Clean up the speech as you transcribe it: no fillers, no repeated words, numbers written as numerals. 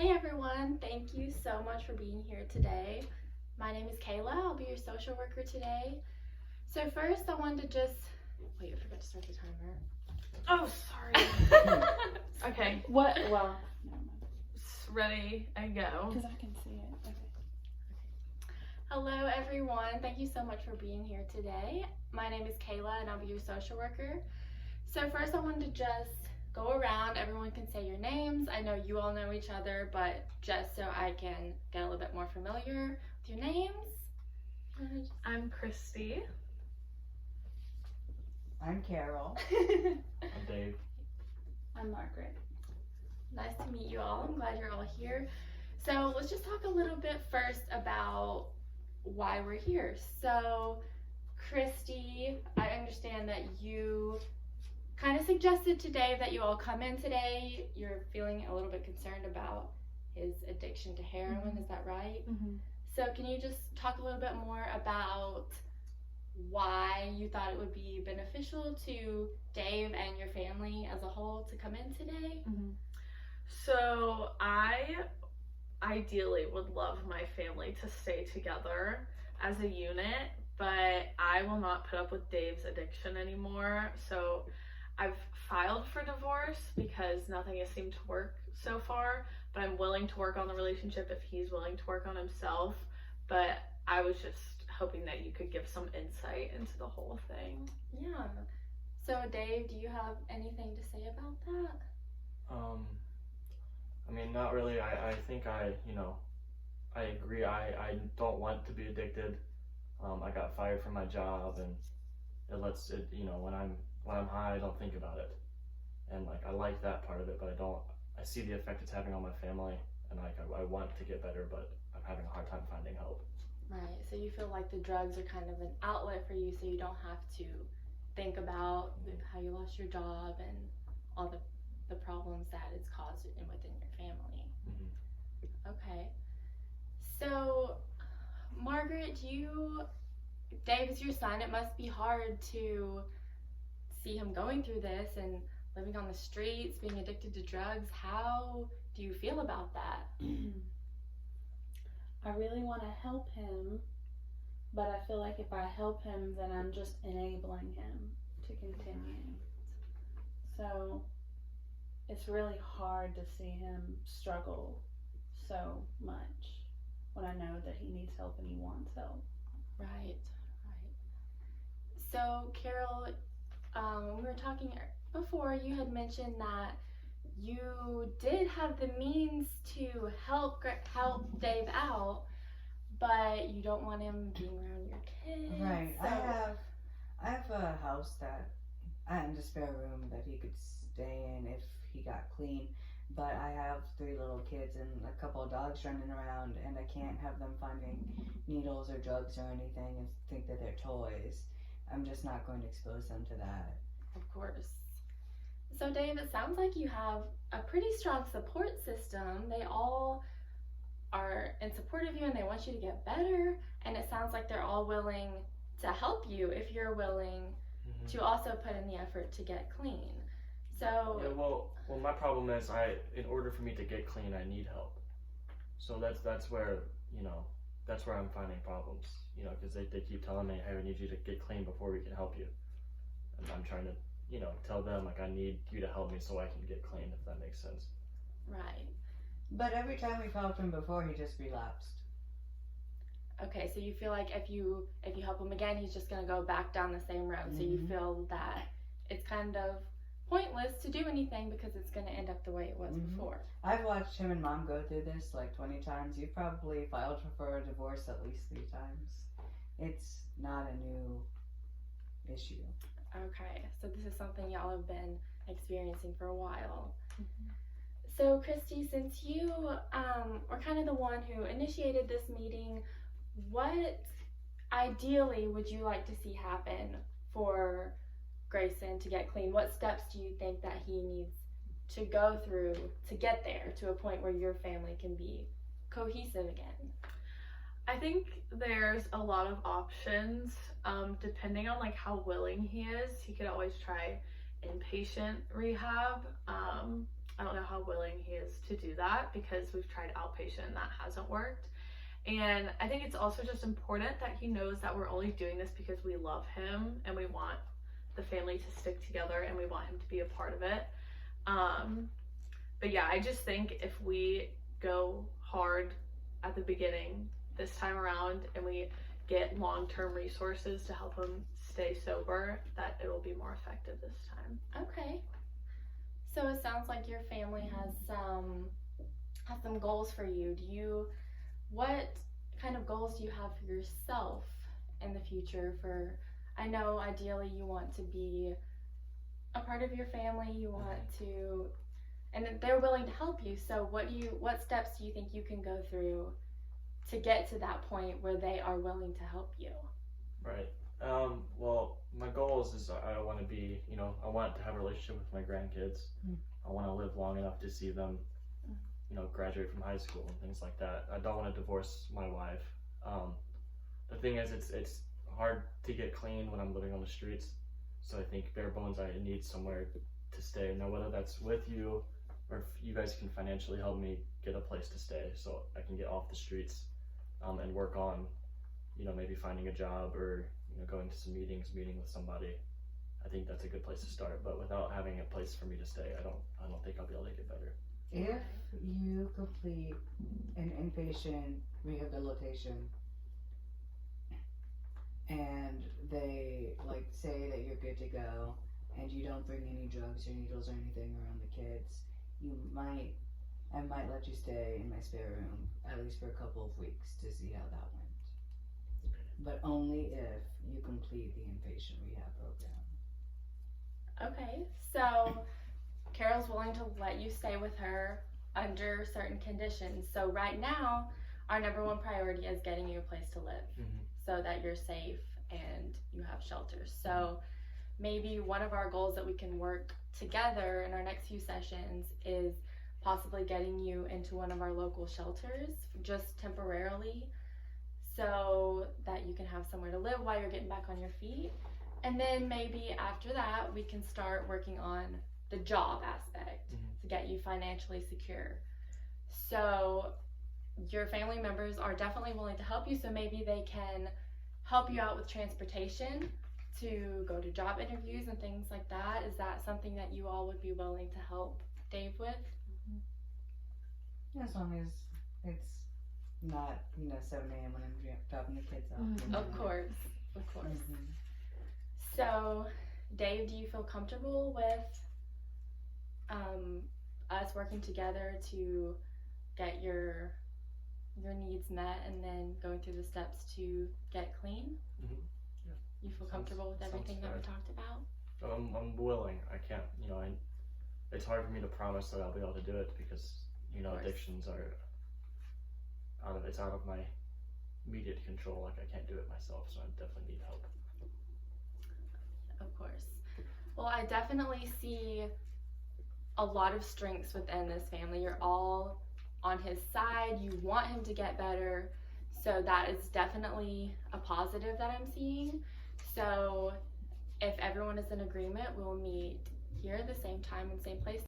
Hey everyone, thank you so much for being here today. My name is Cayla. I'll be your social worker today. So first I wanted to just, wait, I forgot to start the timer. Oh, sorry. Okay, What? Well, never mind. ready and go. Because I can see it. Okay. Hello everyone, thank you so much for being here today. My name is Cayla and I'll be your social worker. So first I wanted to just go around, everyone can say your names. I know you all know each other, but just so I can get a little bit more familiar with your names. I'm Christy. I'm Carol. I'm Dave. I'm Margaret. Nice to meet you all. I'm glad you're all here. So let's just talk a little bit first about why we're here. So Christy, I understand that you kind of suggested to Dave that you all come in today. You're feeling a little bit concerned about his addiction to heroin, is that right? Mm-hmm. So can you just talk a little bit more about why you thought it would be beneficial to Dave and your family as a whole to come in today? Mm-hmm. So I ideally would love my family to stay together as a unit, but I will not put up with Dave's addiction anymore. So I've filed for divorce because nothing has seemed to work so far, but I'm willing to work on the relationship if he's willing to work on himself. But I was just hoping that you could give some insight into the whole thing. Yeah. So Dave, do you have anything to say about that? I mean, not really. I think I agree. I don't want to be addicted. I got fired from my job, and when I'm high, I don't think about it. And I like that part of it, but I see the effect it's having on my family, and I want to get better, but I'm having a hard time finding help. Right. So you feel like the drugs are kind of an outlet for you, so you don't have to think about how you lost your job and all the problems that it's caused within your family. Mm-hmm. Okay. So, Margaret, Dave is your son. It must be hard to see him going through this and living on the streets, being addicted to drugs. How do you feel about that? I really want to help him, but I feel like if I help him, then I'm just enabling him to continue. So it's really hard to see him struggle so much when I know that he needs help and he wants help. Right. So, Carol, when we were talking before, you had mentioned that you did have the means to help Dave out, but you don't want him being around your kids. Right. So, I have a house and a spare room that he could stay in if he got clean. But I have 3 little kids and a couple of dogs running around, and I can't have them finding needles or drugs or anything and think that they're toys. I'm just not going to expose them to that. Of course. So, Dave, it sounds like you have a pretty strong support system. They all are in support of you and they want you to get better. And it sounds like they're all willing to help you if you're willing to also put in the effort to get clean. So, Yeah, well, my problem is in order for me to get clean, I need help. So that's where I'm finding problems. Because they keep telling me, hey, we need you to get clean before we can help you. And I'm trying to, tell them, I need you to help me so I can get clean, if that makes sense. right. But every time we've helped him before, he just relapsed. Okay, so you feel like if you help him again, he's just going to go back down the same road. So you feel that it's kind of pointless to do anything because it's going to end up the way it was before. I've watched him and Mom go through this like 20 times. You've probably filed for a divorce at least 3 times. It's not a new issue. Okay, so this is something y'all have been experiencing for a while. So, Christy, since you were kind of the one who initiated this meeting, what ideally would you like to see happen for Grayson to get clean? What steps do you think that he needs to go through to get there to a point where your family can be cohesive again? I think there's a lot of options. Depending on how willing he is, he could always try inpatient rehab. I don't know how willing he is to do that, because we've tried outpatient and that hasn't worked. And I think it's also just important that he knows that we're only doing this because we love him and we want the family to stick together and we want him to be a part of it. But yeah, I just think if we go hard at the beginning this time around and we get long-term resources to help him stay sober, that it will be more effective this time. Okay. So it sounds like your family has some goals for you. What kind of goals do you have for yourself in the future? I know ideally you want to be a part of your family, you want to, and they're willing to help you. So what steps do you think you can go through to get to that point where they are willing to help you? Right. Well, my goal is I want to be, I want to have a relationship with my grandkids. I want to live long enough to see them, graduate from high school and things like that. I don't want to divorce my wife. The thing is, it's hard to get clean when I'm living on the streets. So I think bare bones, I need somewhere to stay. Now, whether that's with you or if you guys can financially help me get a place to stay so I can get off the streets and work on, maybe finding a job or, going to some meetings, meeting with somebody. I think that's a good place to start. But without having a place for me to stay, I don't think I'll be able to get better. If you complete an inpatient rehabilitation and they say that you're good to go and you don't bring any drugs or needles or anything around the kids, I might let you stay in my spare room at least for a couple of weeks to see how that went. But only if you complete the inpatient rehab program. Okay, so Carol's willing to let you stay with her under certain conditions. So right now, our number one priority is getting you a place to live so that you're safe and you have shelter. So maybe one of our goals that we can work together in our next few sessions is possibly getting you into one of our local shelters just temporarily so that you can have somewhere to live while you're getting back on your feet. And then maybe after that, we can start working on the job aspect to get you financially secure. So your family members are definitely willing to help you, so maybe they can help you out with transportation to go to job interviews and things like that. Is that something that you all would be willing to help Dave with? As long as it's not 7 a.m. when I'm dropping the kids off. Of course. So Dave, do you feel comfortable with us working together to get your needs met and then going through the steps to get clean? Yeah. You feel comfortable with everything that we talked about? I'm willing. I can't, it's hard for me to promise that I'll be able to do it because, addictions are out of my immediate control. Like, I can't do it myself, so I definitely need help. Of course. Well, I definitely see a lot of strengths within this family. You're all on his side. You want him to get better. So that is definitely a positive that I'm seeing. So if everyone is in agreement, we'll meet here at the same time and same place